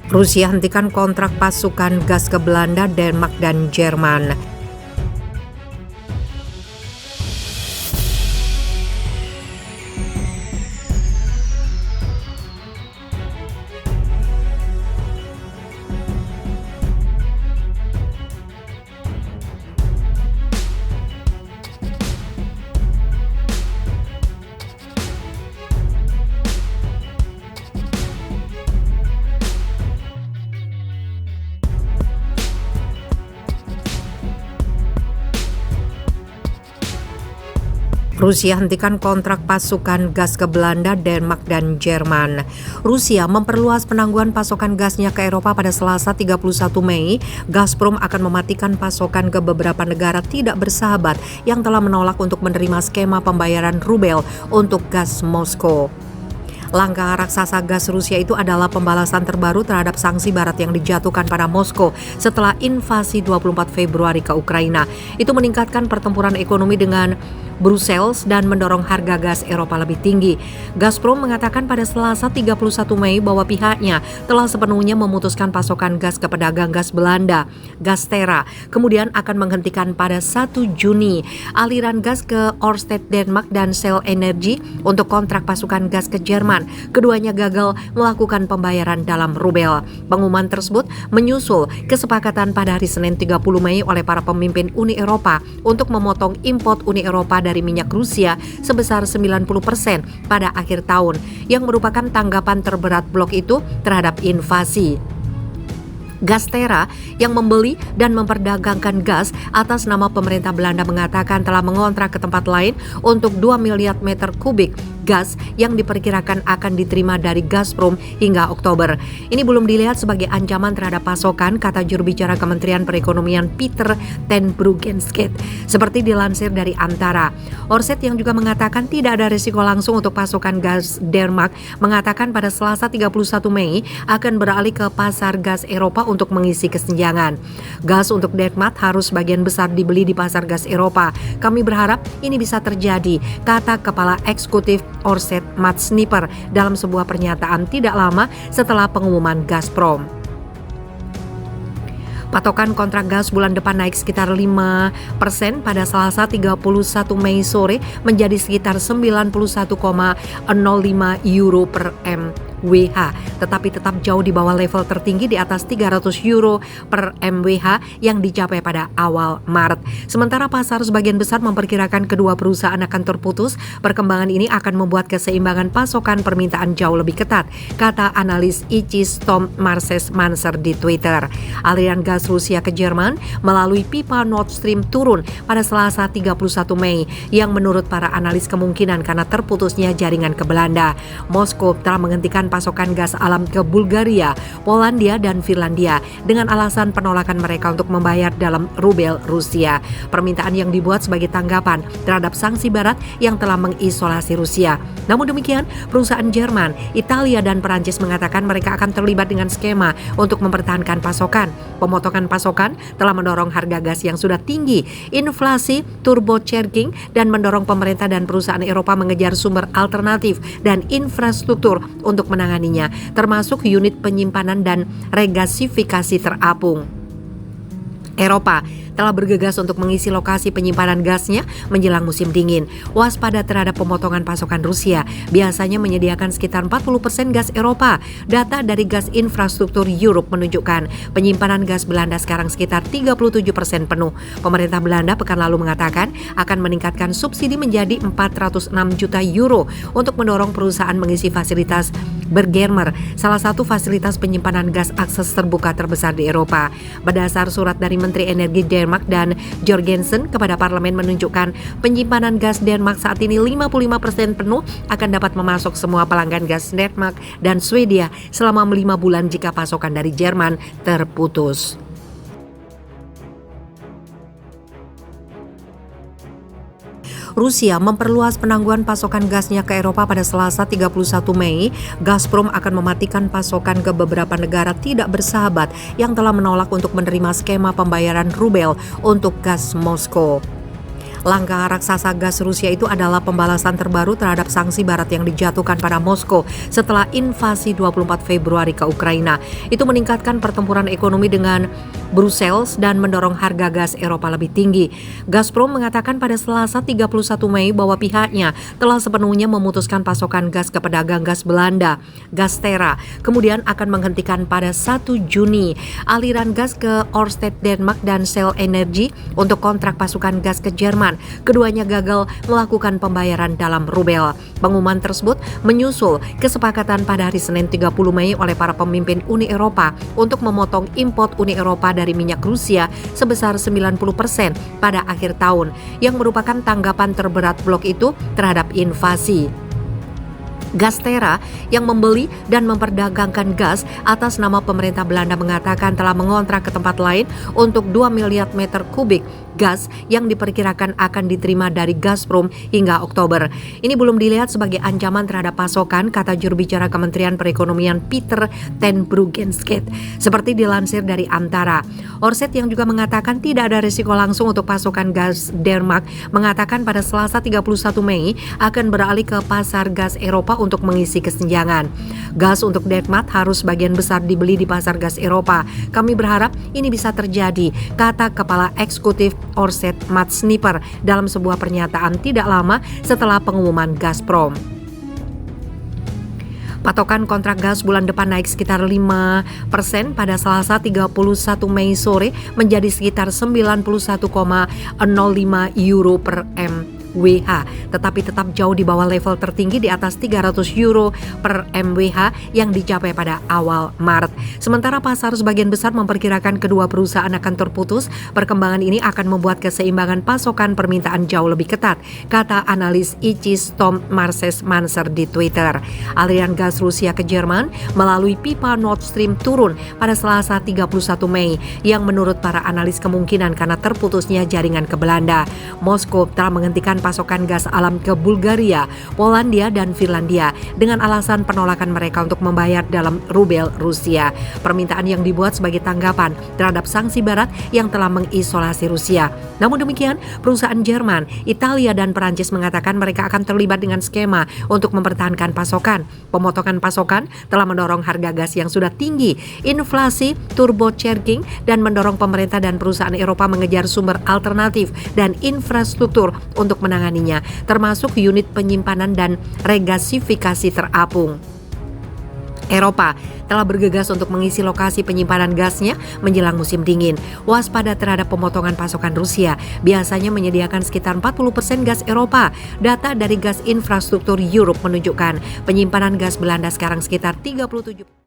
Rusia hentikan kontrak pasukan gas ke Belanda, Denmark, dan Jerman. Rusia hentikan kontrak pasukan gas ke Belanda, Denmark, dan Jerman. Rusia memperluas penangguhan pasokan gasnya ke Eropa pada Selasa 31 Mei. Gazprom akan mematikan pasokan ke beberapa negara tidak bersahabat yang telah menolak untuk menerima skema pembayaran rubel untuk gas Moskow. Langkah raksasa gas Rusia itu adalah pembalasan terbaru terhadap sanksi barat yang dijatuhkan pada Moskow setelah invasi 24 Februari ke Ukraina. Itu meningkatkan pertempuran ekonomi dengan Brussels dan mendorong harga gas Eropa lebih tinggi. Gazprom mengatakan pada Selasa 31 Mei bahwa pihaknya telah sepenuhnya memutuskan pasokan gas ke pedagang gas Belanda, Gastera, kemudian akan menghentikan pada 1 Juni aliran gas ke Ørsted Denmark dan Shell Energy untuk kontrak pasukan gas ke Jerman. Keduanya gagal melakukan pembayaran dalam rubel. Pengumuman tersebut menyusul kesepakatan pada hari Senin 30 Mei oleh para pemimpin Uni Eropa untuk memotong impor Uni Eropa dari minyak Rusia sebesar 90% pada akhir tahun, yang merupakan tanggapan terberat blok itu terhadap invasi. Gastera yang membeli dan memperdagangkan gas atas nama pemerintah Belanda mengatakan telah mengontrak ke tempat lain untuk 2 miliar meter kubik gas yang diperkirakan akan diterima dari Gazprom hingga Oktober. Ini belum dilihat sebagai ancaman terhadap pasokan, kata juru bicara Kementerian Perekonomian Peter ten Bruggenskate. Seperti dilansir dari Antara, Ørsted yang juga mengatakan tidak ada risiko langsung untuk pasokan gas Denmark mengatakan pada Selasa 31 Mei akan beralih ke pasar gas Eropa untuk mengisi kesenjangan. Gas untuk Denmark harus sebagian besar dibeli di pasar gas Eropa. Kami berharap ini bisa terjadi, kata Kepala Eksekutif Ørsted Mats Snipper dalam sebuah pernyataan tidak lama setelah pengumuman Gazprom. Patokan kontrak gas bulan depan naik sekitar 5% pada Selasa 31 Mei sore menjadi sekitar 91,05 euro per MWh, tetapi tetap jauh di bawah level tertinggi di atas 300 euro per MWh yang dicapai pada awal Maret. Sementara pasar sebagian besar memperkirakan kedua perusahaan akan terputus. Perkembangan ini akan membuat keseimbangan pasokan permintaan jauh lebih ketat, kata analis ICIS Tom Marses-Manser di Twitter. Aliran gas Rusia ke Jerman melalui pipa Nord Stream turun pada Selasa 31 Mei yang menurut para analis kemungkinan karena terputusnya jaringan ke Belanda. Moskow telah menghentikan pasokan gas alam ke Bulgaria, Polandia, dan Finlandia dengan alasan penolakan mereka untuk membayar dalam rubel Rusia. Permintaan yang dibuat sebagai tanggapan terhadap sanksi barat yang telah mengisolasi Rusia. Namun demikian, perusahaan Jerman, Italia, dan Perancis mengatakan mereka akan terlibat dengan skema untuk mempertahankan pasokan. Pemotongan pasokan telah mendorong harga gas yang sudah tinggi, inflasi, turbocharging, dan mendorong pemerintah dan perusahaan Eropa mengejar sumber alternatif dan infrastruktur untuk menanganinya, termasuk unit penyimpanan dan regasifikasi terapung. Eropa telah bergegas untuk mengisi lokasi penyimpanan gasnya menjelang musim dingin. Waspada terhadap pemotongan pasokan Rusia biasanya menyediakan sekitar 40% gas Eropa. Data dari Gas Infrastruktur Europe menunjukkan penyimpanan gas Belanda sekarang sekitar 37% penuh. Pemerintah Belanda pekan lalu mengatakan akan meningkatkan subsidi menjadi 406 juta euro untuk mendorong perusahaan mengisi fasilitas Bergermer, salah satu fasilitas penyimpanan gas akses terbuka terbesar di Eropa. Berdasar surat dari Menteri Energi Denmark dan Jorgensen kepada parlemen menunjukkan penyimpanan gas Denmark saat ini 55% penuh akan dapat memasok semua pelanggan gas Denmark dan Swedia selama 5 bulan jika pasokan dari Jerman terputus. Rusia memperluas penangguhan pasokan gasnya ke Eropa pada Selasa 31 Mei. Gazprom akan mematikan pasokan ke beberapa negara tidak bersahabat yang telah menolak untuk menerima skema pembayaran rubel untuk gas Moskow. Langkah raksasa gas Rusia itu adalah pembalasan terbaru terhadap sanksi barat yang dijatuhkan pada Moskow setelah invasi 24 Februari ke Ukraina. Itu meningkatkan pertempuran ekonomi dengan Brussels dan mendorong harga gas Eropa lebih tinggi. Gazprom mengatakan pada Selasa 31 Mei bahwa pihaknya telah sepenuhnya memutuskan pasokan gas ke pedagang gas Belanda, Gastera, kemudian akan menghentikan pada 1 Juni aliran gas ke Ørsted Denmark dan Shell Energy untuk kontrak pasukan gas ke Jerman. Keduanya gagal melakukan pembayaran dalam rubel. Pengumuman tersebut menyusul kesepakatan pada hari Senin 30 Mei oleh para pemimpin Uni Eropa untuk memotong impor Uni Eropa dari minyak Rusia sebesar 90% pada akhir tahun, yang merupakan tanggapan terberat blok itu terhadap invasi. Gastera yang membeli dan memperdagangkan gas atas nama pemerintah Belanda mengatakan telah mengontrak ke tempat lain untuk 2 miliar meter kubik gas yang diperkirakan akan diterima dari Gazprom hingga Oktober. Ini belum dilihat sebagai ancaman terhadap pasokan, kata juru bicara Kementerian Perekonomian Peter ten Bruggenskate. Seperti dilansir dari Antara, Ørsted yang juga mengatakan tidak ada risiko langsung untuk pasokan gas Denmark mengatakan pada Selasa 31 Mei akan beralih ke pasar gas Eropa untuk mengisi kesenjangan. Gas untuk Denmark harus sebagian besar dibeli di pasar gas Eropa. Kami berharap ini bisa terjadi, kata Kepala Eksekutif Ørsted Mats Snipper dalam sebuah pernyataan tidak lama setelah pengumuman Gazprom. Patokan kontrak gas bulan depan naik sekitar 5% pada Selasa 31 Mei sore menjadi sekitar 91,05 euro per MWh, tetapi tetap jauh di bawah level tertinggi di atas 300 euro per MWh yang dicapai pada awal Maret. Sementara pasar sebagian besar memperkirakan kedua perusahaan akan terputus. Perkembangan ini akan membuat keseimbangan pasokan permintaan jauh lebih ketat, kata analis ICIS Tom Marses-Manser di Twitter. Aliran gas Rusia ke Jerman melalui pipa Nord Stream turun pada Selasa 31 Mei yang menurut para analis kemungkinan karena terputusnya jaringan ke Belanda. Moskow telah menghentikan pasokan gas alam ke Bulgaria, Polandia, dan Finlandia dengan alasan penolakan mereka untuk membayar dalam rubel Rusia. Permintaan yang dibuat sebagai tanggapan terhadap sanksi barat yang telah mengisolasi Rusia. Namun demikian, perusahaan Jerman, Italia, dan Perancis mengatakan mereka akan terlibat dengan skema untuk mempertahankan pasokan. Pemotongan pasokan telah mendorong harga gas yang sudah tinggi, inflasi, turbocharging, dan mendorong pemerintah dan perusahaan Eropa mengejar sumber alternatif dan infrastruktur untuk menanganinya, termasuk unit penyimpanan dan regasifikasi terapung. Eropa telah bergegas untuk mengisi lokasi penyimpanan gasnya menjelang musim dingin. Waspada terhadap pemotongan pasokan Rusia biasanya menyediakan sekitar 40% gas Eropa. Data dari gas infrastruktur Europe menunjukkan penyimpanan gas Belanda sekarang sekitar 37%.